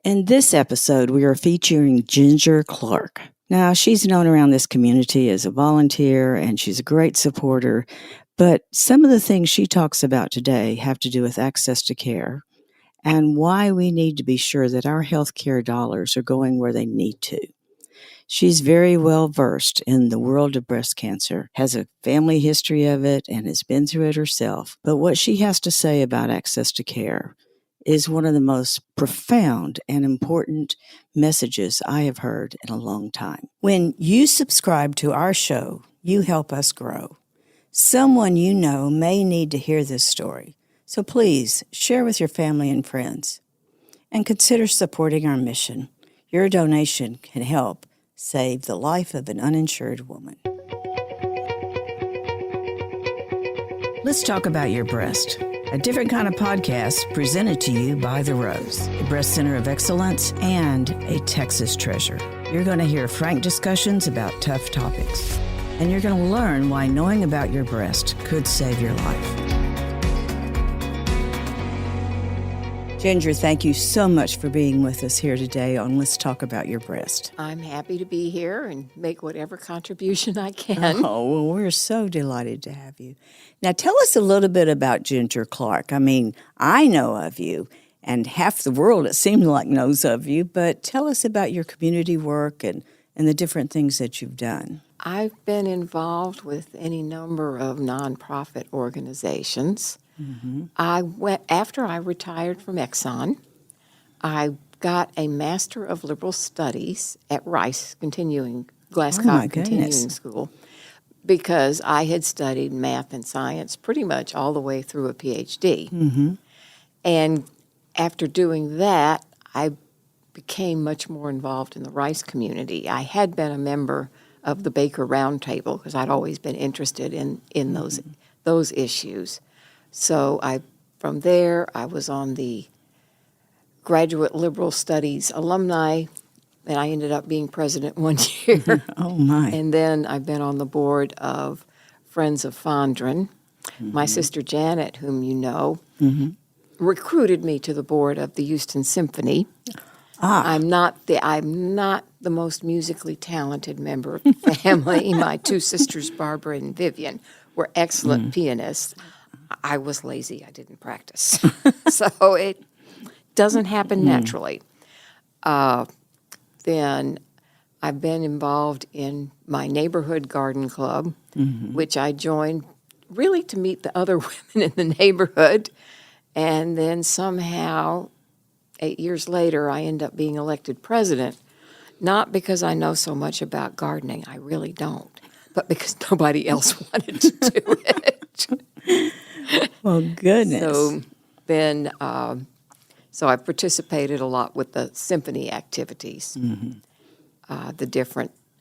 In this episode, we are featuring Ginger Clark. Now, she's known around this community as a volunteer and she's a great supporter, but some of the things she talks about today have to do with access to care and why we need to be sure that our health care dollars are going where they need to. She's very well versed in the world of breast cancer, has a family history of it, and has been through it herself. But what she has to say about access to care is one of the most profound and important messages I have heard in a long time. When you subscribe to our show, you help us grow. Someone you know may need to hear this story, so please share with your family and friends. And consider supporting our mission. Your donation can help save the life of an uninsured woman. Let's talk about your breast. A different kind of podcast presented to you by The Rose, a breast center of excellence and a Texas treasure. You're going to hear frank discussions about tough topics, and you're going to learn why knowing about your breast could save your life. Ginger, thank you so much for being with us here today on Let's Talk About Your Breast. I'm happy to be here and make whatever contribution I can. Oh, well, we're so delighted to have you. Now, tell us a little bit about Ginger Clark. I mean, I know of you, and half the world, it seems like, knows of you, but tell us about your community work and the different things that you've done. I've been involved with any number of nonprofit organizations. Mm-hmm. After I retired from Exxon, I got a Master of Liberal Studies at Rice Glasgow Continuing School, because I had studied math and science pretty much all the way through a PhD. Mm-hmm. And after doing that, I became much more involved in the Rice community. I had been a member of the Baker Roundtable because I'd always been interested in those issues. So from there, I was on the Graduate Liberal Studies alumni, and I ended up being president one year. Oh, my. And then I've been on the board of Friends of Fondren. Mm-hmm. My sister Janet, whom you know, recruited me to the board of the Houston Symphony. I'm not the most musically talented member of the family. My two sisters, Barbara and Vivian, were excellent pianists. I was lazy. I didn't practice. So it doesn't happen naturally. Then I've been involved in my neighborhood garden club, which I joined really to meet the other women in the neighborhood. And then somehow, 8 years later, I end up being elected president, not because I know so much about gardening. I really don't. But because nobody else wanted to do it. Well, goodness. So then, so I've participated a lot with the symphony activities.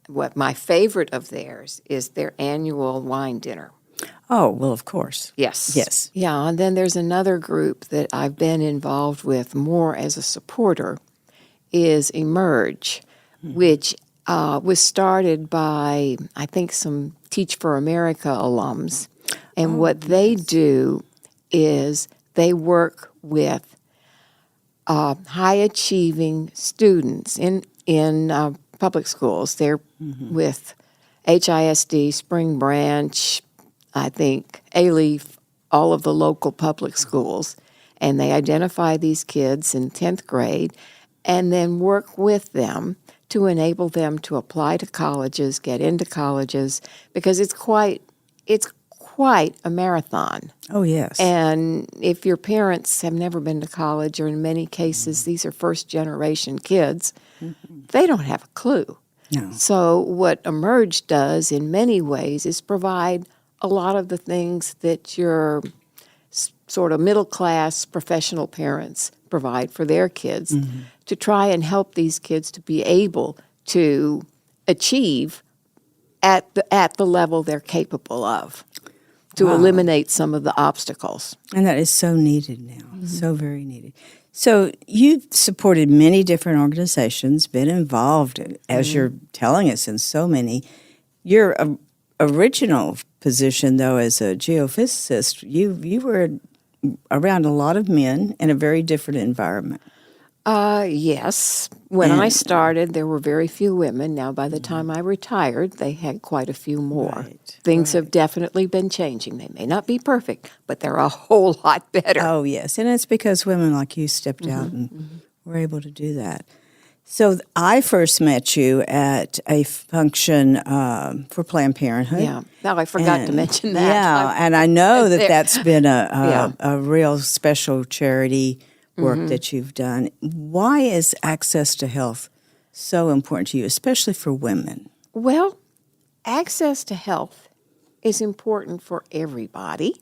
What my favorite of theirs is their annual wine dinner. Oh, well, of course. Yes. Yeah, and then there's another group that I've been involved with more as a supporter, is Emerge, which was started by, I think, some Teach for America alums. And what they do is they work with high-achieving students in public schools. They're with HISD, Spring Branch, I think, A-Leaf, all of the local public schools. And they identify these kids in 10th grade and then work with them to enable them to apply to colleges, get into colleges, because it's quite a marathon. Oh, yes. And if your parents have never been to college, or in many cases these are first-generation kids, they don't have a clue. No. So what Emerge does in many ways is provide a lot of the things that your sort of middle-class professional parents provide for their kids to try and help these kids to be able to achieve at the level they're capable of, to eliminate some of the obstacles. And that is so needed now, so very needed. So you've supported many different organizations, been involved, as you're telling us, in so many. Your original position, though, as a geophysicist, you were around a lot of men in a very different environment. Yes. When I And started, there were very few women. Now, by the time I retired, they had quite a few more. right, Things have right. definitely been changing. They may not be perfect, but they're a whole lot better. Oh, yes. And it's because women like you stepped out and were able to do that. So I first met you at a function for Planned Parenthood. Yeah. Now, I forgot to mention that. Yeah, and I know that there. that's been Yeah. a real special charity work that you've done. Why is access to health so important to you, especially for women? Well, access to health is important for everybody.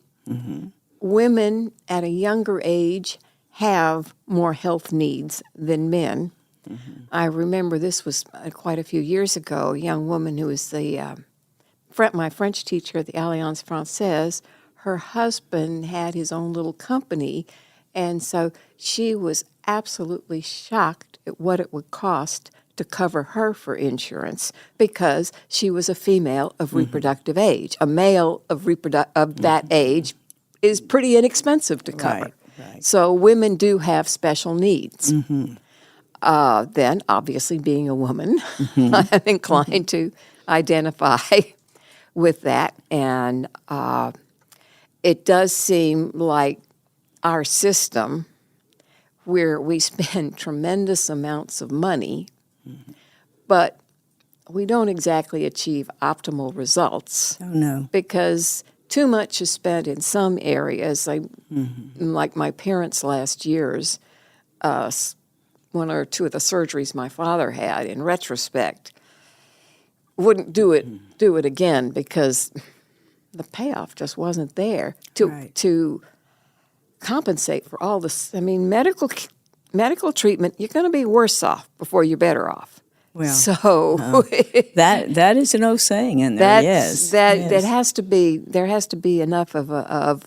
Women at a younger age have more health needs than men. I remember this was quite a few years ago. A young woman who was my French teacher at the Alliance Française, her husband had his own little company, and so she was absolutely shocked at what it would cost to cover her for insurance because she was a female of reproductive age. A male of that age is pretty inexpensive to cover. Right. So women do have special needs. Then, obviously, being a woman, I'm inclined to identify with that. And it does seem like our system, where we spend tremendous amounts of money, but we don't exactly achieve optimal results. Oh, no. Because too much is spent in some areas. Like my parents' last years, one or two of the surgeries my father had, in retrospect, wouldn't do it again because the payoff just wasn't there to compensate for all this. I mean, medical treatment, you're going to be worse off before you're better off. Well, so that is an old saying in there. Yes, that has to be. There has to be enough of a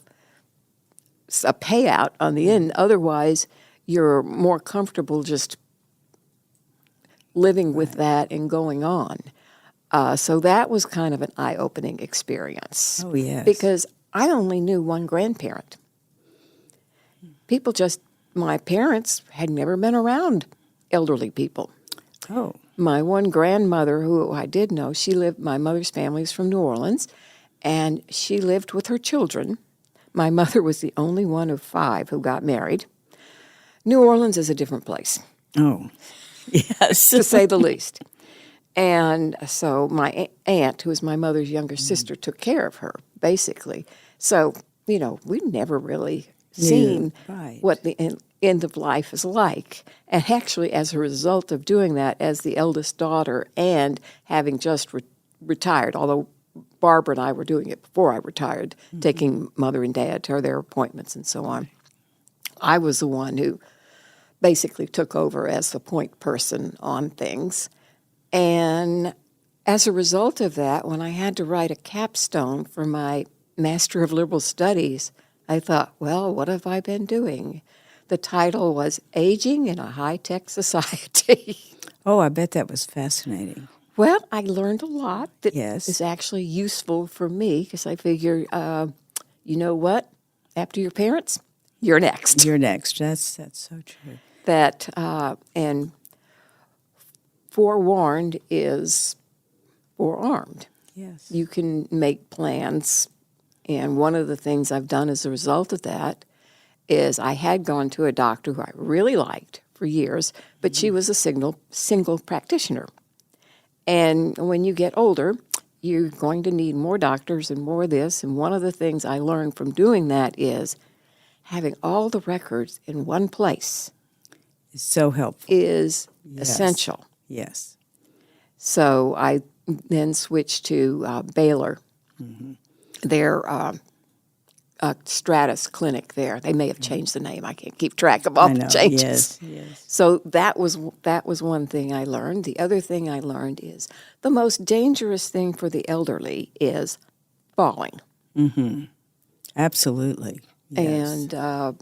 payout on the end. Otherwise, you're more comfortable just living with that and going on. So that was kind of an eye-opening experience. Oh, yes. Because I only knew one grandparent. My parents had never been around elderly people. Oh. My one grandmother, who I did know, my mother's family is from New Orleans, and she lived with her children. My mother was the only one of 5 who got married. New Orleans is a different place. Oh, yes. To say the least. And so my aunt, who was my mother's younger sister, took care of her, basically. So, we'd never really seen what the end of life is like. And actually, as a result of doing that, as the eldest daughter and having just retired, although Barbara and I were doing it before I retired, taking Mother and Dad to their appointments and so on, I was the one who basically took over as the point person on things. And as a result of that, when I had to write a capstone for my Master of Liberal Studies, I thought, well, what have I been doing? The title was Aging in a High-Tech Society. Oh, I bet that was fascinating. Well, I learned a lot that Yes. is actually useful for me because I figure, you know what? After your parents, you're next. You're next. That's so true. And forewarned is forearmed. Yes. You can make plans, and one of the things I've done as a result of that is I had gone to a doctor who I really liked for years, but she was a single practitioner. And when you get older, you're going to need more doctors and more of this, and one of the things I learned from doing that is having all the records in one place It's so helpful. is essential. Yes. So I then switched to Baylor, their Stratus clinic there. They may have changed the name. I can't keep track of all the changes. Yes. So that was one thing I learned. The other thing I learned is the most dangerous thing for the elderly is falling. Absolutely. Yes. And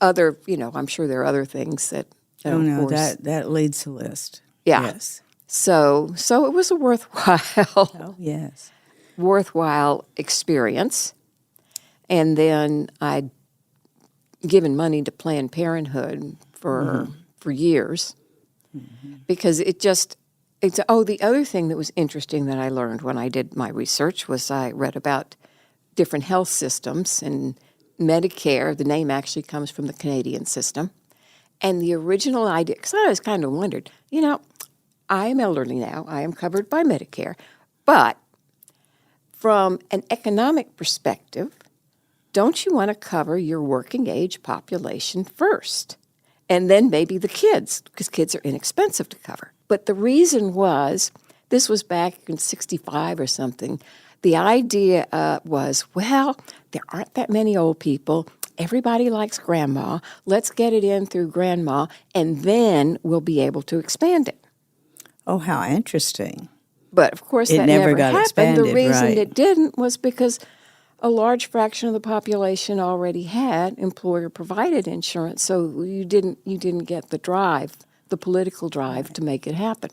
other, I'm sure there are other things that Oh, of no, course. that leads the list. Yeah. Yes. So it was a Oh, yes. worthwhile experience. And then I'd given money to Planned Parenthood for for years because the other thing that was interesting that I learned when I did my research was I read about different health systems, and Medicare, the name actually comes from the Canadian system. And the original idea, because I always kind of wondered, I am elderly now, I am covered by Medicare, but from an economic perspective, don't you want to cover your working age population first? And then maybe the kids, because kids are inexpensive to cover. But the reason was, this was back in 65 or something, the idea was, well, there aren't that many old people. Everybody likes grandma. Let's get it in through grandma, and then we'll be able to expand it. Oh, how interesting. But, of course, It that never never got happened. expanded, The reason right. it didn't was because a large fraction of the population already had employer-provided insurance, so you didn't get the drive, the political drive to make it happen.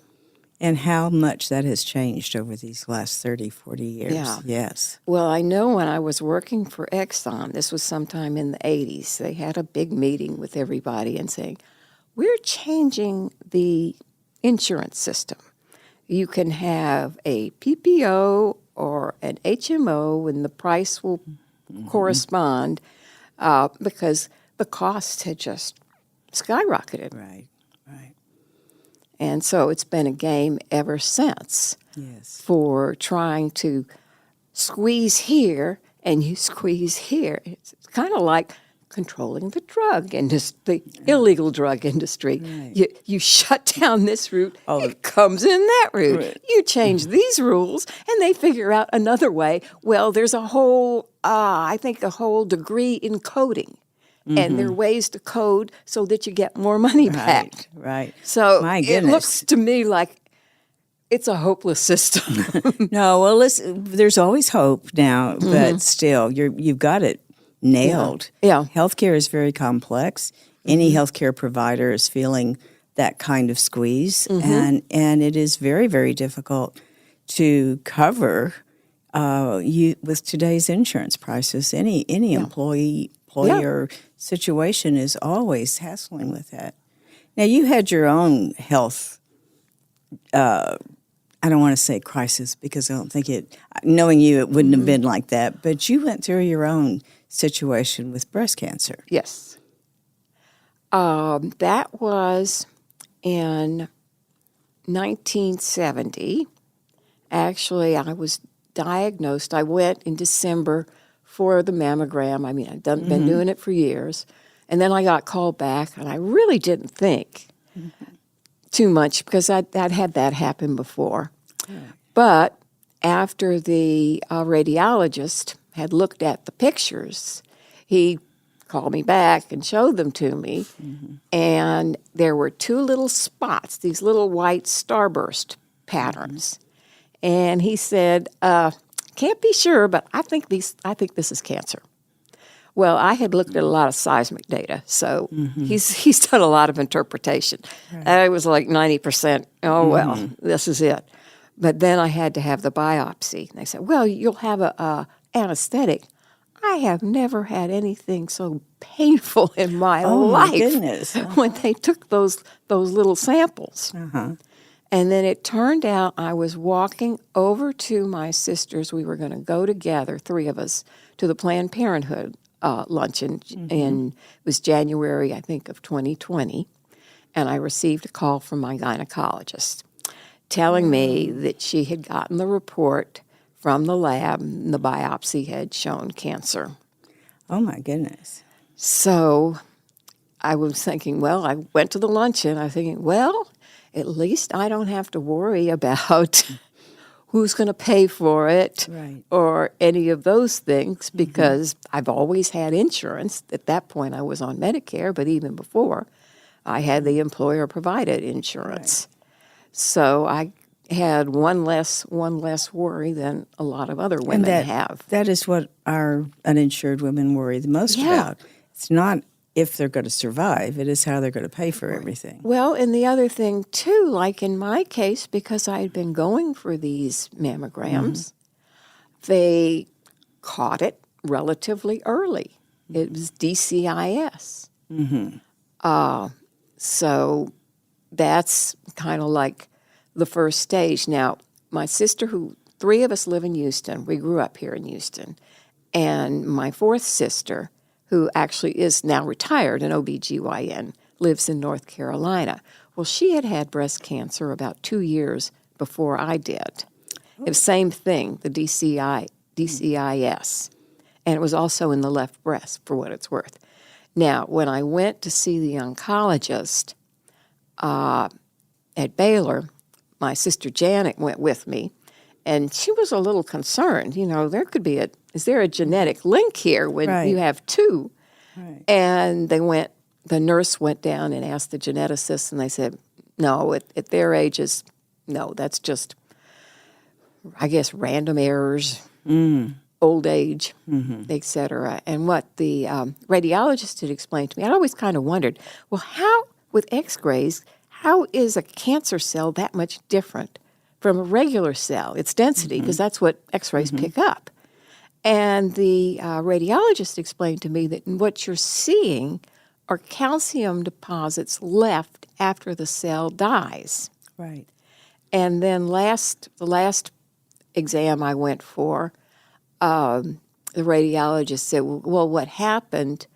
And how much that has changed over these last 30, 40 years. Yeah. Yes. Well, I know when I was working for Exxon, this was sometime in the 80s, they had a big meeting with everybody and saying, we're changing the insurance system. You can have a PPO or an HMO, and the price will correspond because the costs had just skyrocketed. Right, right. And so it's been a game ever since for trying to squeeze here and you squeeze here. It's kind of like controlling the drug industry, the illegal drug industry. Right. You shut down this route, it comes in that route. Right. You change these rules, and they figure out another way. Well, there's a whole, I think, a whole degree in coding. And there are ways to code so that you get more money back. Right. So My it goodness. looks to me like it's a hopeless system. No, well, listen, there's always hope now, but still, you've got it nailed. Yeah. Healthcare is very complex. Any healthcare provider is feeling that kind of squeeze, and it is very, very difficult to cover you with today's insurance prices. Any employer situation is always hassling with that. Now, you had your own health. I don't want to say crisis because I don't think knowing you, it wouldn't have been like that. But you went through your own situation with breast cancer. Yes. That was in 1970. Actually, I was diagnosed. I went in December for the mammogram. I mean, I'd been doing it for years. And then I got called back, and I really didn't think too much because I'd had that happen before. But after the radiologist had looked at the pictures, he called me back and showed them to me. And there were two little spots, these little white starburst patterns. And he said, can't be sure, but I think this is cancer. Well, I had looked at a lot of seismic data, so he's done a lot of interpretation. I was like 90%, well, this is it. But then I had to have the biopsy. And they said, well, you'll have a anesthetic. I have never had anything so painful in my life. My goodness. When they took those little samples. And then it turned out I was walking over to my sister's. We were going to go together, three of us, to the Planned Parenthood luncheon. And it was January, I think, of 2020. And I received a call from my gynecologist telling me that she had gotten the report from the lab, and the biopsy had shown cancer. Oh, my goodness. So I was thinking, well, I went to the luncheon. I was thinking, well, at least I don't have to worry about who's going to pay for it or any of those things because I've always had insurance. At that point, I was on Medicare, but even before, I had the employer-provided insurance. So I had one less worry than a lot of other women have. That is what our uninsured women worry the most about. It's not if they're going to survive, it is how they're going to pay for everything. Well, and the other thing, too, like in my case, because I had been going for these mammograms, they caught it relatively early. It was DCIS. So that's kind of like the first stage. Now, my sister, three of us live in Houston. We grew up here in Houston. And my fourth sister, who actually is now retired, an OBGYN, lives in North Carolina. Well, she had had breast cancer about 2 years before I did. It was same thing, the DCIS. And it was also in the left breast, for what it's worth. Now, when I went to see the oncologist at Baylor, my sister Janet went with me, and she was a little concerned. There could be is there a genetic link here when you have two? Right. And the nurse went down and asked the geneticist, and they said, no, at their ages, no, that's just, I guess, random errors, old age, et cetera. And what the radiologist had explained to me, I'd always kind of wondered, well, how, with x-rays, how is a cancer cell that much different from a regular cell? Its density, because that's what x-rays pick up. And the radiologist explained to me that what you're seeing are calcium deposits left after the cell dies. Right. And then the last exam I went for, the radiologist said, well, what happened,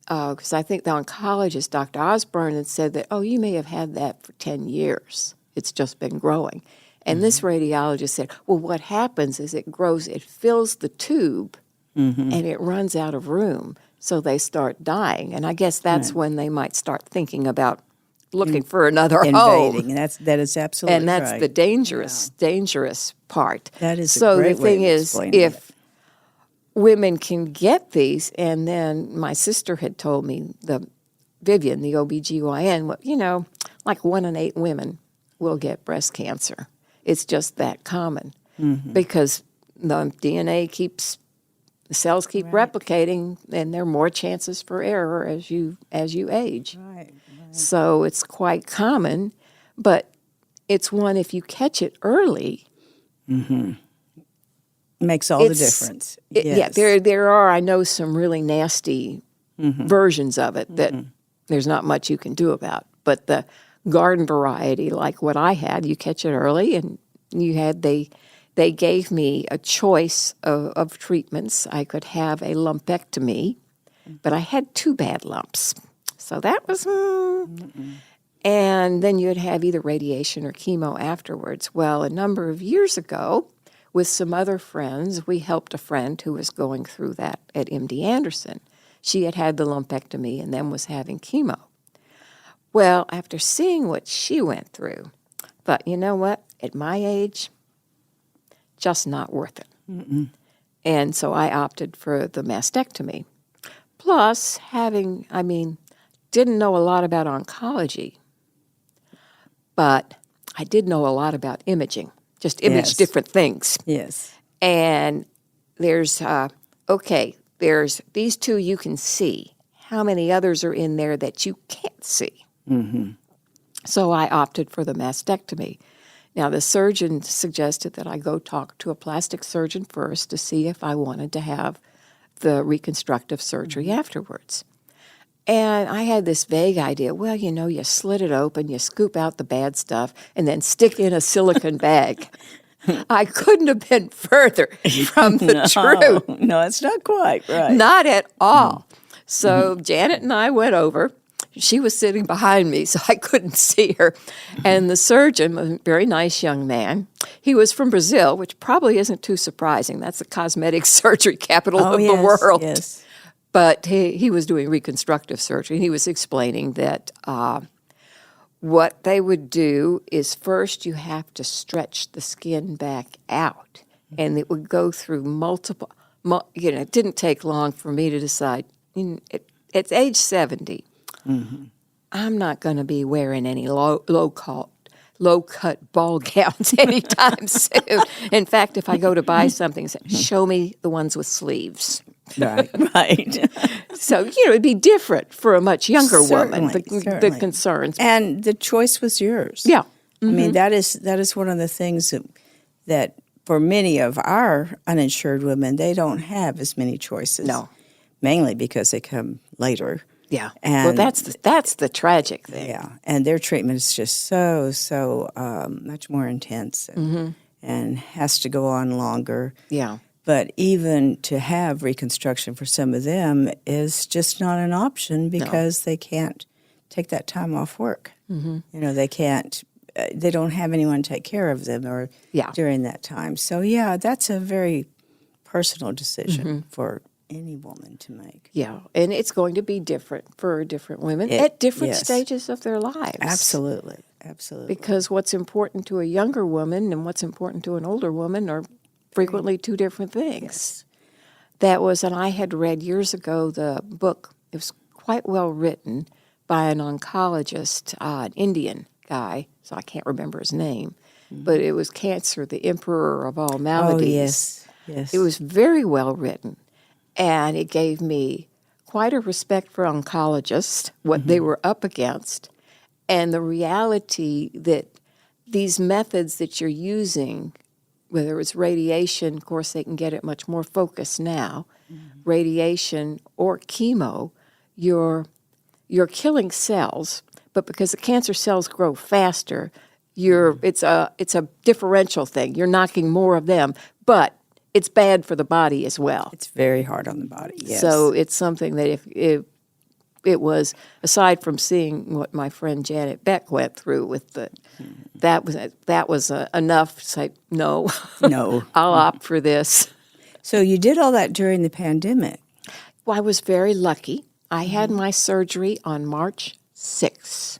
because I think the oncologist, Dr. Osborne, had said that, you may have had that for 10 years. It's just been growing. And this radiologist said, well, what happens is it grows, it fills the tube, and it runs out of room. So they start dying. And I guess that's when they might start thinking about looking for another Invading. home. That is absolutely right. And that's the dangerous part. That is so a great the thing way of is, explaining if women can get these, and then my sister had told me, Vivian, the OBGYN, like 1 in 8 women will get breast cancer. It's just that common because the the cells keep replicating, and there are more chances for error as you age. Right. So it's quite common, but it's one, if you catch it early, Makes all the difference. Yeah, there are, I know, some really nasty versions of it that there's not much you can do about. But the garden variety, like what I had, you catch it early, and they gave me a choice of treatments. I could have a lumpectomy, but I had 2 bad lumps. So that was, and then you'd have either radiation or chemo afterwards. Well, a number of years ago, with some other friends, we helped a friend who was going through that at MD Anderson. She had had the lumpectomy and then was having chemo. Well, after seeing what she went through, thought, you know what, at my age, just not worth it. And so I opted for the mastectomy. Plus, didn't know a lot about oncology, but I did know a lot about imaging, just image different things. Yes. And there's these 2 you can see. How many others are in there that you can't see? So I opted for the mastectomy. Now, the surgeon suggested that I go talk to a plastic surgeon first to see if I wanted to have the reconstructive surgery afterwards. And I had this vague idea, well, you slit it open, you scoop out the bad stuff, and then stick in a silicone bag. I couldn't have been further from the truth. No, it's not quite right. Not at all. So Janet and I went over. She was sitting behind me, so I couldn't see her. And the surgeon, a very nice young man, he was from Brazil, which probably isn't too surprising. That's the cosmetic surgery capital of the world. Yes. But he was doing reconstructive surgery. He was explaining that what they would do is first you have to stretch the skin back out. And it would go through multiple, it didn't take long for me to decide, at age 70, I'm not going to be wearing any low-cut ball gowns anytime soon. In fact, if I go to buy something, show me the ones with sleeves. Right. So, it'd be different for a much younger woman, the Certainly. concerns. And the choice was yours. Yeah. I mean, that is one of the things that for many of our uninsured women, they don't have as many choices. No. Mainly because they come later. Yeah. And Well, that's the tragic thing. yeah, and their treatment is just so much more intense and has to go on longer. Yeah. But even to have reconstruction for some of them is just not an option because they can't take that time off work. You know, they can't. They don't have anyone take care of them or during that time. So yeah, that's a very personal decision for any woman to make. Yeah, and it's going to be different for different women at different stages of their lives. Absolutely. Because what's important to a younger woman and what's important to an older woman are frequently two different things. And I had read years ago the book, it was quite well written by an oncologist, an Indian guy, so I can't remember his name, but it was Cancer, the Emperor of All Maladies. Oh, yes. It was very well written, and it gave me quite a respect for oncologists, what they were up against, and the reality that these methods that you're using, whether it's radiation, of course they can get it much more focused now, radiation or chemo, you're killing cells, but because the cancer cells grow faster, it's a differential thing. You're knocking more of them, but it's bad for the body as well. It's very hard on the body, yes. So it's something that if it was, aside from seeing what my friend Janet Beck went through with that was enough to say, no, I'll opt for this. So you did all that during the pandemic. Well, I was very lucky. I had my surgery on March 6th.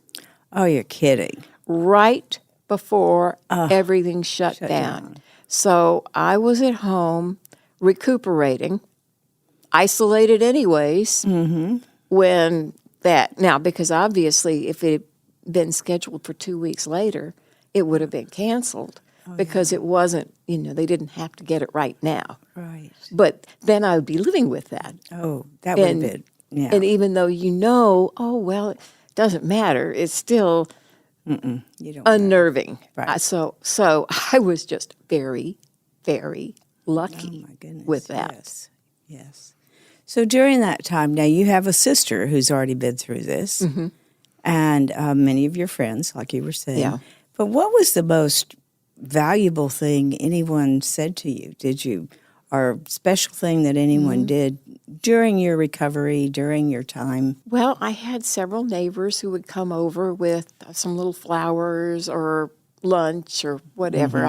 Oh, you're kidding. Right before everything shut down. So I was at home recuperating, isolated anyways, when now, because obviously if it had been scheduled for 2 weeks later, it would have been canceled because it wasn't, they didn't have to get it right now. Right. But then I would be living with that. Oh, that would have been, yeah. And even though it doesn't matter, it's still you don't unnerving. Right. So I was just very, very lucky with that. Yes. So during that time, now you have a sister who's already been through this, and many of your friends, like you were saying. Yeah. But what was the most valuable thing anyone said to you? Or special thing that anyone did during your recovery, during your time? Well, I had several neighbors who would come over with some little flowers or lunch or whatever.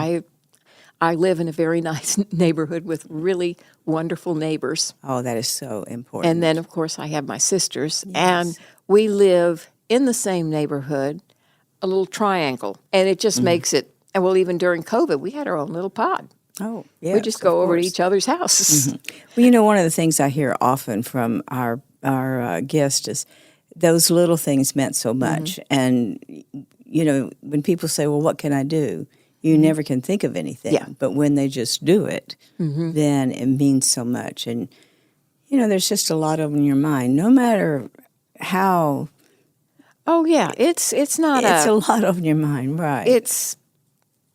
I live in a very nice neighborhood with really wonderful neighbors. Oh, that is so important. And then, of course, I have my sisters. Yes. And we live in the same neighborhood, a little triangle. And it just makes it, and well, even during COVID, we had our own little pod. Oh, yeah. We just go over to each other's houses. Well, one of the things I hear often from our guest is those little things meant so much. And, when people say, well, what can I do? You never can think of anything. Yeah. But when they just do it, then it means so much. And, there's just a lot on your mind, no matter how. Oh, yeah. It's not It's a lot on your mind, right.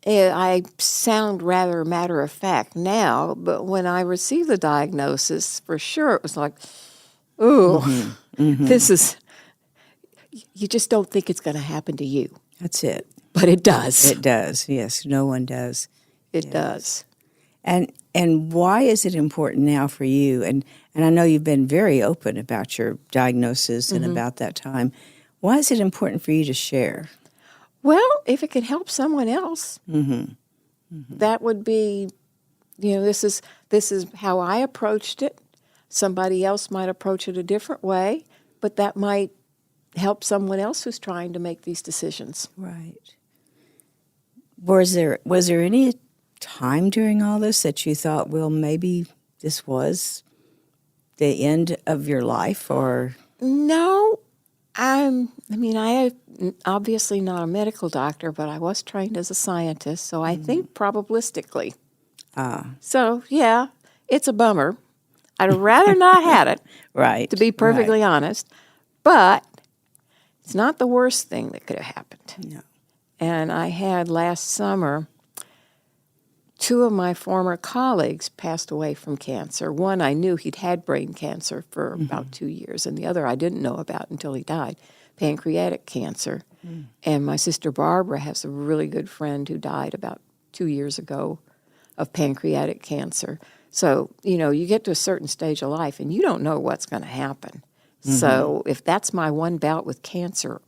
I sound rather matter of fact now, but when I received the diagnosis, for sure it was like, ooh, this is, you just don't think it's going to happen to you. That's it. But it does. It does, yes. No one does. It does. And why is it important now for you? And I know you've been very open about your diagnosis and about that time. Why is it important for you to share? Well, if it could help someone else, that would be, this is how I approached it. Somebody else might approach it a different way, but that might help someone else who's trying to make these decisions. Right. Was there any time during all this that you thought, well, maybe this was the end of your life, or? No. I am obviously not a medical doctor, but I was trained as a scientist, so I think probabilistically. So, yeah, it's a bummer. I'd rather not had it, right? To be perfectly honest, but it's not the worst thing that could have happened. No. And I had last summer two of my former colleagues passed away from cancer. One, I knew he'd had brain cancer for about 2 years, and the other I didn't know about until he died, pancreatic cancer. And my sister Barbara has a really good friend who died about 2 years ago of pancreatic cancer. So, you get to a certain stage of life and you don't know what's going to happen. So if that's my one bout with cancer,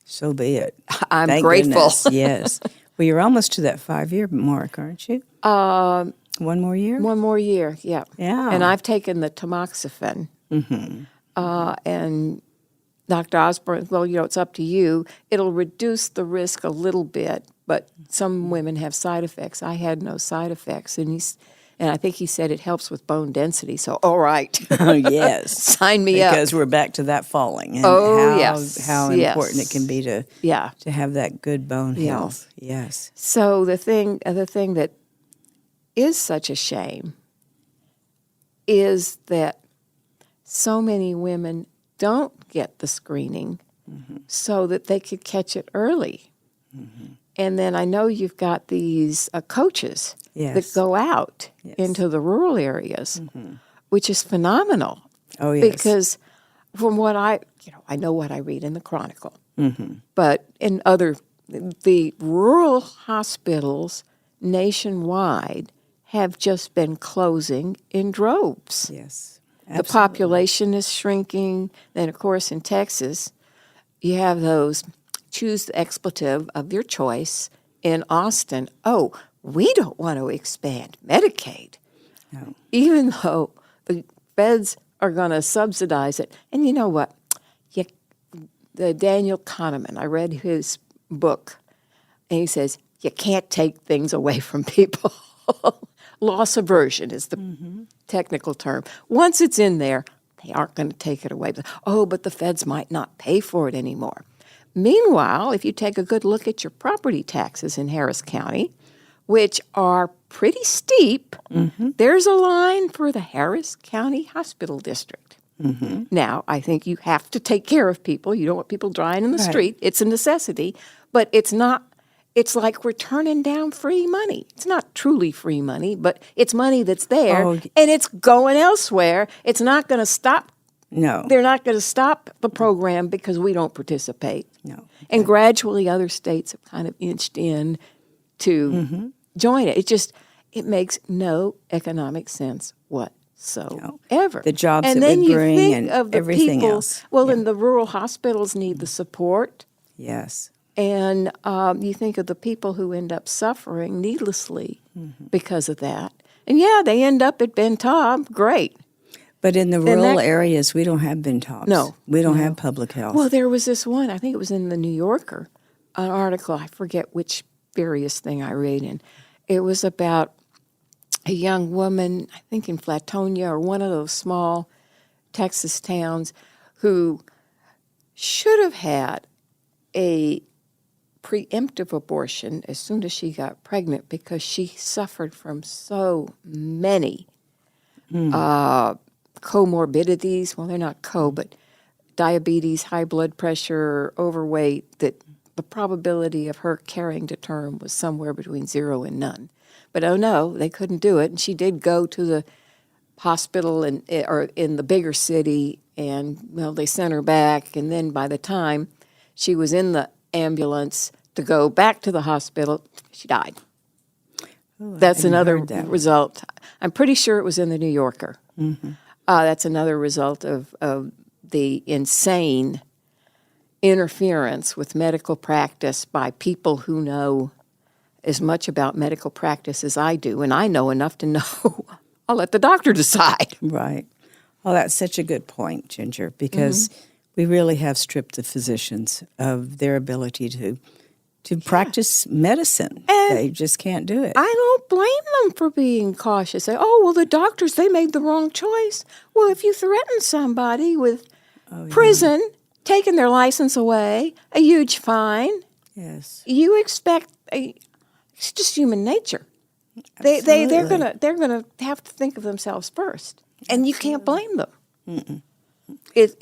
so be it. I'm Thank grateful. goodness. Yes. Well, you're almost to that 5-year mark, aren't you? One more year? One more year, yeah. Yeah. And I've taken the tamoxifen. And Dr. Osborne, well, it's up to you. It'll reduce the risk a little bit, but some women have side effects. I had no side effects, and I think he said it helps with bone density. So, all right. Oh, yes. Sign me up. Because we're back to that falling. And Yes. how important it can be to Yeah. have that good bone health. Yes. So the thing that is such a shame is that so many women don't get the screening so that they could catch it early. And then I know you've got these coaches that go out into the rural areas, which is phenomenal. Oh, yes. Because from what I know what I read in the Chronicle, but in the rural hospitals nationwide have just been closing in droves. Yes. The population is shrinking. Then, of course, in Texas, you have those choose the expletive of your choice. In Austin, we don't want to expand Medicaid, even though the feds are going to subsidize it. And you know what? The Daniel Kahneman, I read his book, and he says, you can't take things away from people. Loss aversion is the technical term. Once it's in there, they aren't going to take it away. But the feds might not pay for it anymore. Meanwhile, if you take a good look at your property taxes in Harris County, which are pretty steep, there's a line for the Harris County Hospital District. Now, I think you have to take care of people. You don't want people dying in the street. It's a necessity. But it's not. It's like we're turning down free money. It's not truly free money, but it's money that's there, and it's going elsewhere. It's not going to stop. No. They're not going to stop the program because we don't participate. No. And gradually other states have kind of inched in to join it. It makes no economic sense whatsoever. The jobs and that then would you bring think and of the everything people, else. Well, and the rural hospitals need the support. Yes. And you think of the people who end up suffering needlessly because of that. And they end up at Ben Taub. Great. But in the rural areas, we don't have Ben Taubs. No. We don't have public health. Well, there was this one, I think it was in the New Yorker, an article, I forget which various thing I read in. It was about a young woman, I think in Flatonia or one of those small Texas towns, who should have had a preemptive abortion as soon as she got pregnant because she suffered from so many comorbidities. Well, they're not but diabetes, high blood pressure, overweight, that the probability of her carrying to term was somewhere between 0 and none. But they couldn't do it. And she did go to the hospital in the bigger city, and they sent her back. And then by the time she was in the ambulance to go back to the hospital, she died. That's another result. I'm pretty sure it was in the New Yorker. That's another result of the insane interference with medical practice by people who know as much about medical practice as I do, and I know enough to know I'll let the doctor decide. Right. Oh, that's such a good point, Ginger, because we really have stripped the physicians of their ability to practice medicine. And they just can't do it. I don't blame them for being cautious. Say, the doctors, they made the wrong choice. Well, if you threaten somebody with prison, taking their license away, a huge fine, you expect it's just human nature. They're gonna have to think of themselves first, and you can't blame them.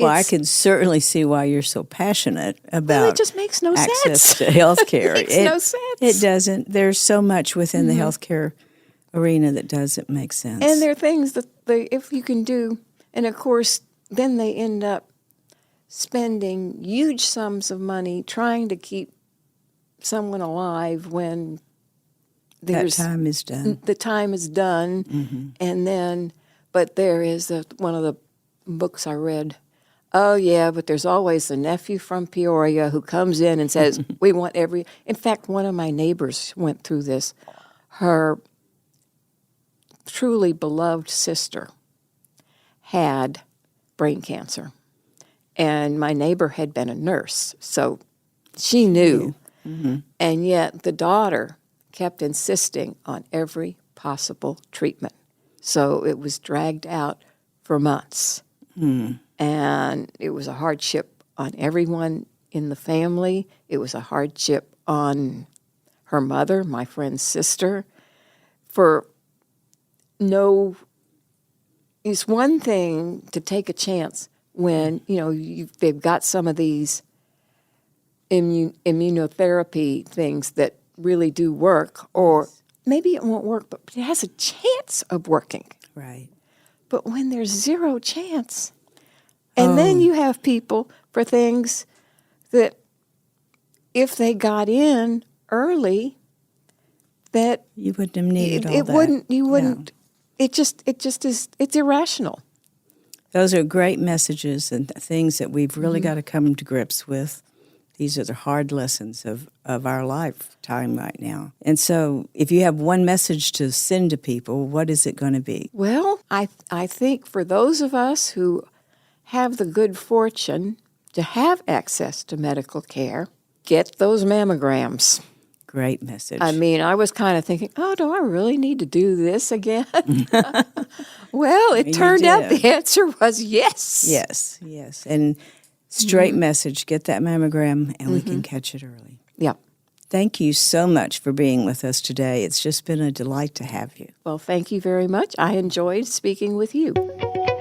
I can certainly see why you're so passionate about it just makes no access sense. to health care. It makes no sense. It doesn't. There's so much within the health care arena that doesn't make sense. And there are things that if you can do, and of course, then they end up spending huge sums of money trying to keep someone alive when that time is done. The time is done, and then, but there is one of the books I read. Oh yeah, but there's always the nephew from Peoria who comes in and says, "We want every." In fact, one of my neighbors went through this. Her truly beloved sister had brain cancer, and my neighbor had been a nurse, so she knew. And yet the daughter kept insisting on every possible treatment. So it was dragged out for months. And it was a hardship on everyone in the family. It was a hardship on her mother, my friend's sister. It's one thing to take a chance when, they've got some of these immunotherapy things that really do work, or maybe it won't work, but it has a chance of working. Right. But when there's zero chance, and then you have people for things that if they got in early, that you wouldn't have needed all that. You wouldn't. Yeah. It just is. It's irrational. Those are great messages and things that we've really got to come to grips with. These are the hard lessons of our lifetime right now. And so if you have one message to send to people, what is it going to be? Well, I think for those of us who have the good fortune to have access to medical care, get those mammograms. Great message. I mean, I was kind of thinking, do I really need to do this again? Well, it turned out the answer was yes. Yes. And straight message, get that mammogram, and we can catch it early. Yeah. Thank you so much for being with us today. It's just been a delight to have you. Well, thank you very much. I enjoyed speaking with you.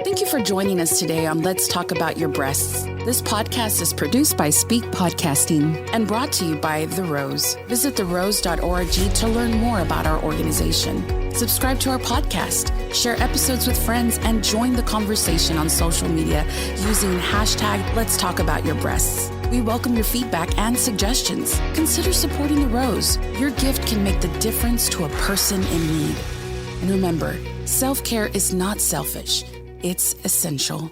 Thank you for joining us today on Let's Talk About Your Breasts. This podcast is produced by Speak Podcasting and brought to you by The Rose. Visit therose.org to learn more about our organization. Subscribe to our podcast, share episodes with friends, and join the conversation on social media using hashtag Let's Talk About Your Breasts. We welcome your feedback and suggestions. Consider supporting The Rose. Your gift can make the difference to a person in need. And remember, self-care is not selfish. It's essential.